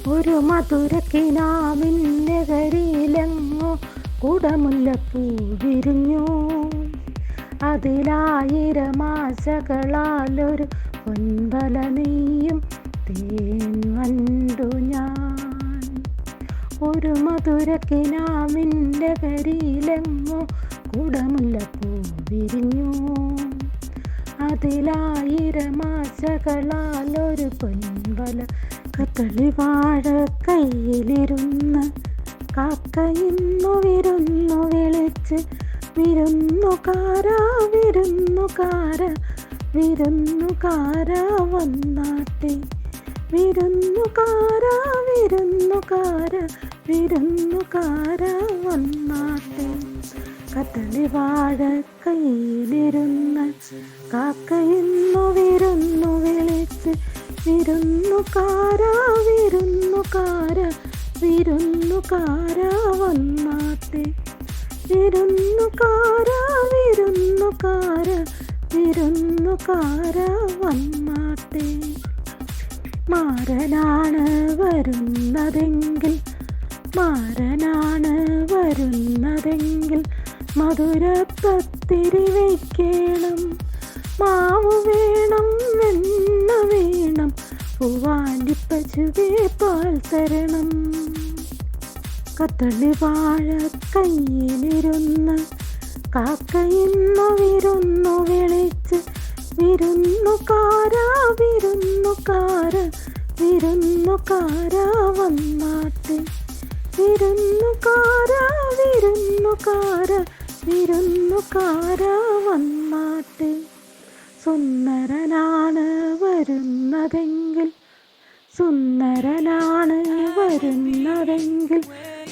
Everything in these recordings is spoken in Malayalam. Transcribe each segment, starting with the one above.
ഒരു മധുരക്കിനാവിൻ്റെ കരിയിലെങ്ങോ കുടമുല്ലപ്പൂ വിരിഞ്ഞു. അതിലായിരം ആശകളാലൊരു പൊൻപല നെയ്യും തേൻ വണ്ടു ഞാൻ. ഒരു മധുരക്കിനാവിൻ്റെ കരിയിലെങ്ങോ കുടമുല്ലപ്പൂ വിരിഞ്ഞു. അതിലായിരം ആശകളാലൊരു പൊൻപല. കദളിവാഴ കയ്യിലിരുന്ന് കാക്കയിന്നു വിരുന്നു വിളിച്ച്, വിരുന്നുകാരാ വിരുന്നുകാരാ വിരുന്നുകാരാ വന്നാട്ടെ, വിരുന്നുകാരാ വിരുന്നുകാരാ വിരുന്നുകാരാ വന്നാട്ടെ. കദളിവാഴ കയ്യിലിരുന്ന് കാക്കയിന്നു വിരുന്നു വിളിച്ച്, വിരുന്നുകാരാ വിരുന്നുകാരാ വിരുന്നുകാരാ വന്നാട്ടെ, വിരുന്നുകാരാ വിരുന്നുകാരാ വിരുന്നുകാരാ വന്നാട്ടെ. മാരനാണ് വരുന്നതെങ്കിൽ, മാരനാണ് വരുന്നതെങ്കിൽ മധുരപ്പത്തിരി വയ്ക്കണം. മാവ് വേണം, വെണ്ണ വേണം, പൂവാലിപ്പശുവേ പാൽ തരണം. കദളിവാഴ കയ്യിലിരുന്ന് കാക്കയിന്നു വിരുന്നു വിളിച്ച്, വിരുന്നുകാരാ വിരുന്നുകാരാ വിരുന്നുകാരാ വന്നാട്ടെ, വിരുന്നുകാരാ വിരുന്നുകാരാ വിരുന്നുകാരാ വന്നാട്ടെ. സുന്ദരനാണ് വരുന്നതെങ്കിൽ, സുന്ദരനാണ് വരുന്നതെങ്കിൽ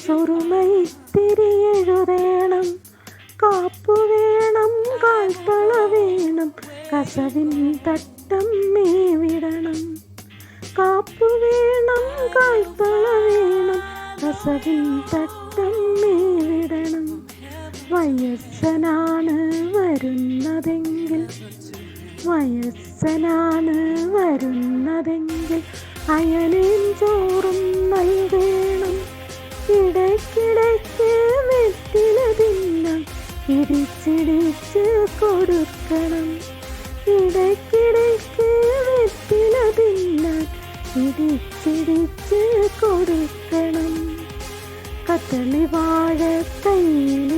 സുറുമയിത്തിരി എഴുതേണം. കാപ്പു വേണം, കാൽത്തള വേണം, കസവിൻ തട്ടം മേവിടണം. കാപ്പു വേണം, കാൽത്തള വേണം, കസവിൻ തട്ടം മേവിടണം. വയസ്സനാണ് വരുന്നതെങ്കിൽ, വയസ്സനാണ് വരുന്നതെങ്കിൽ അയലയും ചോറും നൽകണം. ഇടയ്ക്കിടയ്ക്ക് വെറ്റില തിന്നാൻ ഇടിച്ചിടിച്ച് കൊടുക്കണം. ഇടയ്ക്കിടയ്ക്ക് വെറ്റില തിന്നാൻ ഇടിച്ചിടിച്ച് കൊടുക്കണം. കദളിവാഴ കയ്യിൽ